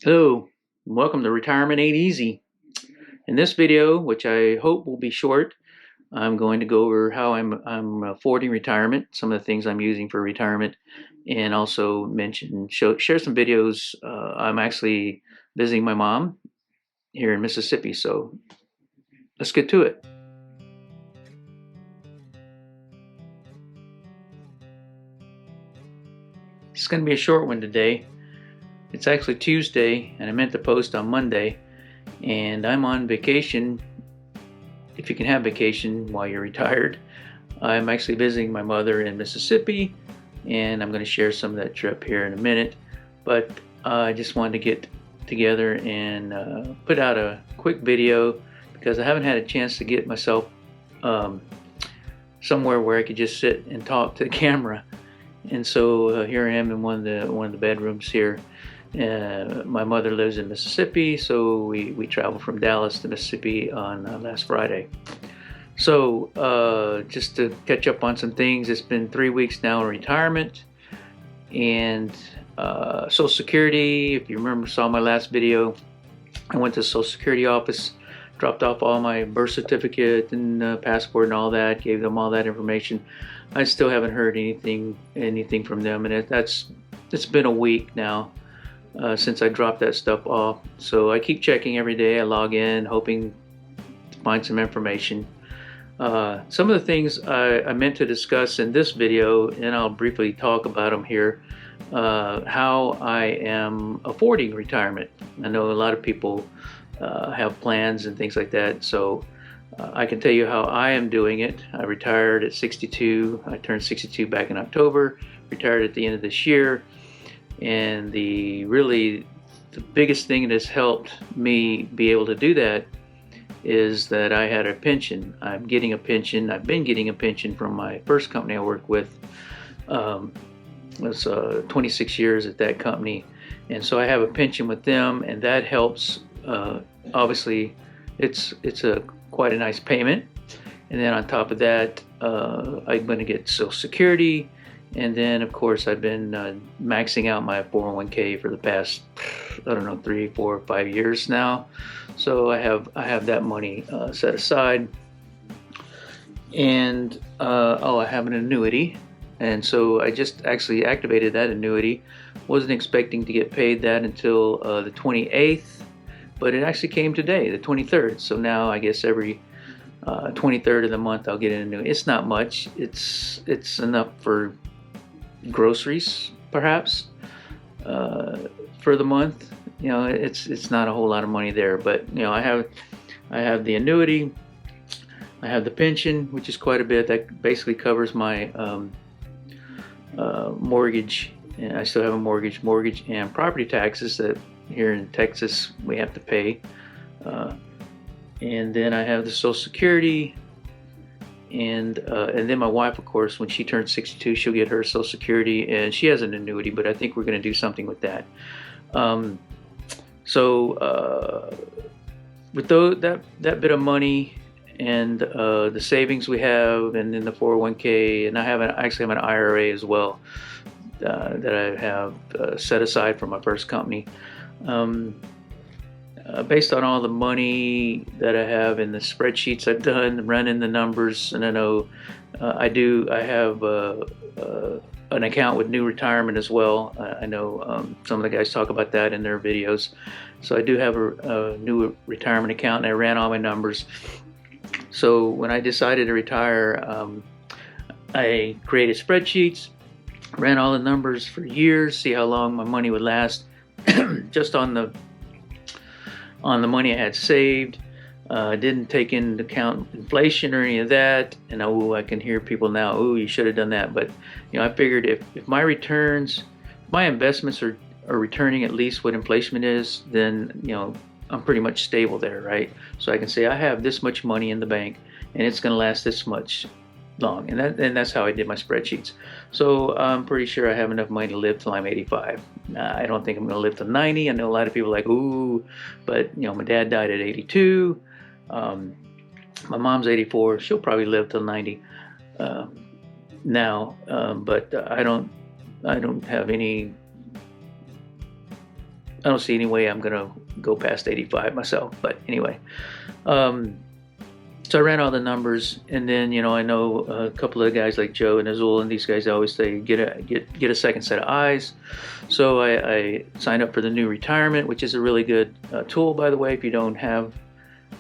Hello, and welcome to Retirement Ain't Easy. In this video, which I hope will be short, I'm going to go over how I'm affording retirement, some of the things I'm using for retirement, and also share some videos. I'm actually visiting my mom here in Mississippi, so let's get to it. It's going to be a short one today. It's actually Tuesday, and I meant to post on Monday, and I'm on vacation. If you can have vacation while you're retired, I'm actually visiting my mother in Mississippi, and I'm going to share some of that trip here in a minute. But I just wanted to get together and put out a quick video because I haven't had a chance to get myself somewhere where I could just sit and talk to the camera. And so here I am in one of the bedrooms here. My mother lives in Mississippi, so we traveled from Dallas to Mississippi on last Friday. So just to catch up on some things, it's been 3 weeks now in retirement, and Social Security. If you remember, saw my last video, I went to the Social Security office, dropped off all my birth certificate and passport and all that, gave them all that information. I still haven't heard anything from them, and it's been a week now since I dropped that stuff off. So I keep checking every day. I log in, hoping to find some information. Some of the things I meant to discuss in this video, and I'll briefly talk about them here, how I am affording retirement. I know a lot of people have plans and things like that, so I can tell you how I am doing it. I retired at 62. I turned 62 back in October, retired at the end of this year, and the biggest thing that has helped me be able to do that is that I had a pension. I'm getting a pension. I've been getting a pension from my first company I worked with. It was 26 years at that company, and so I have a pension with them, and that helps. Obviously, it's quite a nice payment, and then on top of that, I'm going to get Social Security, and then of course I've been maxing out my 401k for the past, I don't know, 3, 4, 5 years now. So I have that money set aside, and I have an annuity, and so I just actually activated that annuity. Wasn't expecting to get paid that until the 28th, but it actually came today, the 23rd. So now I guess every 23rd of the month I'll get an annuity. It's not much. It's enough for groceries, perhaps, for the month. You know, it's not a whole lot of money there, but you know, I have the annuity, I have the pension, which is quite a bit. That basically covers my mortgage, and I still have a mortgage and property taxes that here in Texas we have to pay, and then I have the Social Security. And then my wife, of course, when she turns 62, she'll get her Social Security, and she has an annuity, but I think we're going to do something with that. With that bit of money and the savings we have, and then the 401k, and I actually have an IRA as well that I have set aside for my first company. Based on all the money that I have in the spreadsheets I've done, running the numbers, and I know I have an account with New Retirement as well. I know some of the guys talk about that in their videos. So I do have a New Retirement account, and I ran all my numbers. So when I decided to retire, I created spreadsheets, ran all the numbers for years, see how long my money would last, just on the money I had saved. Didn't take into account inflation or any of that. And I can hear people now, you should have done that. But you know, I figured if my returns, my investments are returning at least what inflation is, then you know, I'm pretty much stable there, right? So I can say I have this much money in the bank, and it's going to last this much long, and that's how I did my spreadsheets. So I'm pretty sure I have enough money to live till I'm 85. I don't think I'm going to live till 90. I know a lot of people are like, but you know, my dad died at 82. My mom's 84. She'll probably live till 90 now, but I don't have any I don't see any way I'm gonna go past 85 myself. But anyway, so I ran all the numbers, and then I know a couple of guys like Joe and Azul, and these guys always say get a second set of eyes. So I signed up for the new retirement, which is a really good tool, by the way. If you don't have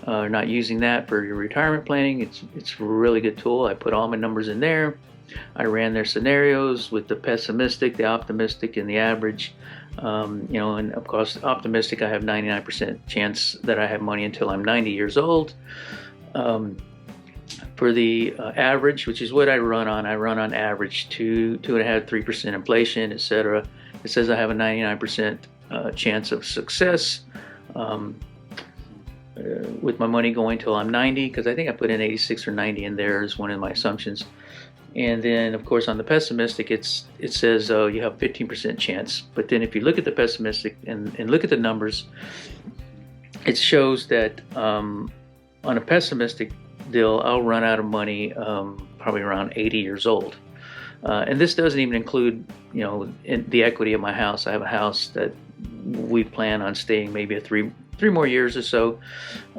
not using that for your retirement planning, it's a really good tool. I put all my numbers in there. I ran their scenarios with the pessimistic, the optimistic, and the average. And of course, optimistic, I have 99% chance that I have money until I'm 90 years old. For the average, which is what I run on average 2.5%, 3% inflation, etc. It says I have a 99% chance of success with my money going till I'm 90, because I think I put in 86 or 90 in there as one of my assumptions. And then, of course, on the pessimistic, it says you have 15% chance. But then if you look at the pessimistic and look at the numbers, it shows that on a pessimistic deal, I'll run out of money probably around 80 years old. And this doesn't even include, in the equity of my house. I have a house that we plan on staying maybe three more years or so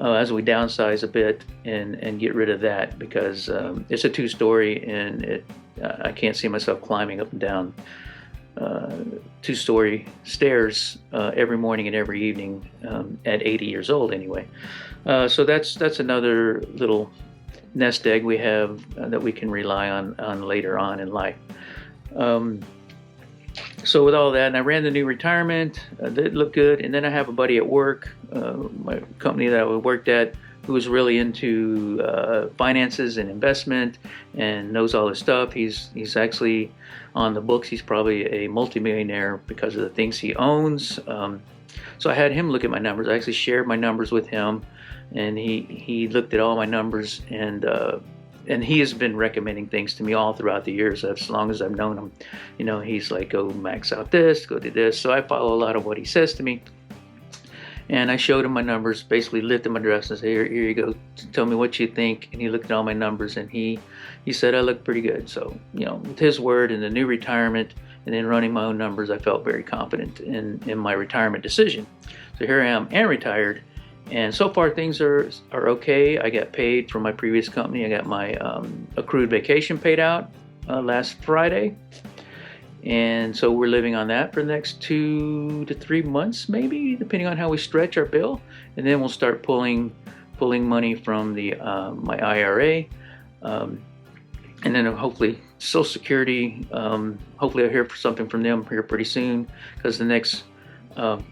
as we downsize a bit and get rid of that, because it's a 2-story, and I can't see myself climbing up and down 2-story stairs every morning and every evening at 80 years old anyway. So that's another little nest egg we have that we can rely on later on in life. So with all that, and I ran the new retirement, it looked good. And then I have a buddy at work, my company that I worked at, who was really into finances and investment and knows all this stuff. He's actually on the books. He's probably a multimillionaire because of the things he owns. So I had him look at my numbers. I actually shared my numbers with him, and he looked at all my numbers, and he has been recommending things to me all throughout the years, as long as I've known him. He's like, go max out this, go do this. So I follow a lot of what he says to me. And I showed him my numbers, basically lit them address and said, here you go, tell me what you think. And he looked at all my numbers, and he said I look pretty good. So, with his word and the new retirement and then running my own numbers, I felt very confident in my retirement decision. So here I am and retired. And so far things are okay. I got paid from my previous company. I got my accrued vacation paid out last Friday. And so we're living on that for the next 2 to 3 months, maybe, depending on how we stretch our bill. And then we'll start pulling money from the my IRA. And then hopefully Social Security, hopefully I'll hear something from them here pretty soon, because the next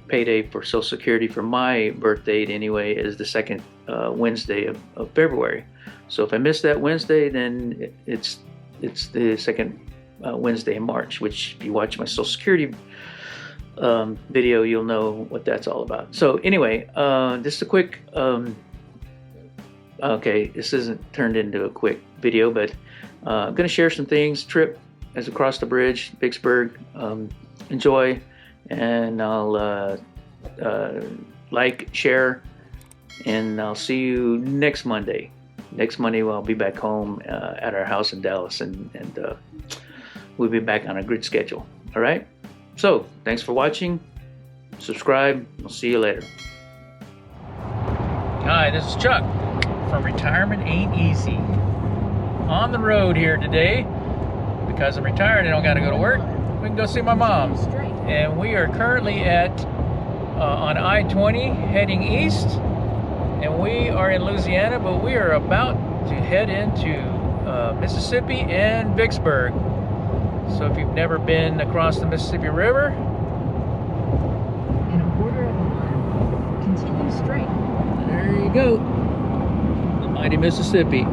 payday for Social Security for my birth date anyway is the second Wednesday of February. So if I miss that Wednesday, then it's the second Wednesday in March, which if you watch my Social Security video, you'll know what that's all about. So anyway, just a quick, okay, this isn't turned into a quick video, but I'm going to share some things. Trip as across the bridge, Vicksburg. Enjoy, and I'll like, share, and I'll see you next Monday. Next Monday, I'll be back home at our house in Dallas, and we'll be back on a good schedule. All right? So, thanks for watching. Subscribe. We'll see you later. Hi, this is Chuck from Retirement Ain't Easy. On the road here today, because I'm retired and I don't got to go to work. We can go see my mom. And we are currently on I-20 heading east. And we are in Louisiana, but we are about to head into Mississippi and Vicksburg. So if you've never been across the Mississippi River, in a quarter of a mile, continue straight. There you go. The mighty Mississippi.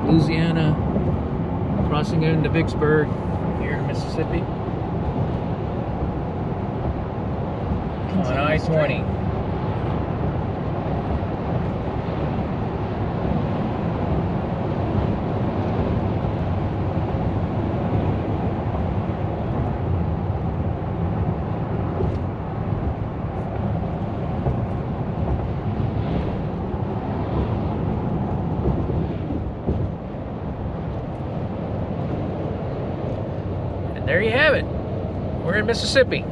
Louisiana, crossing into Vicksburg, here in Mississippi. On I-20. There you have it. We're in Mississippi.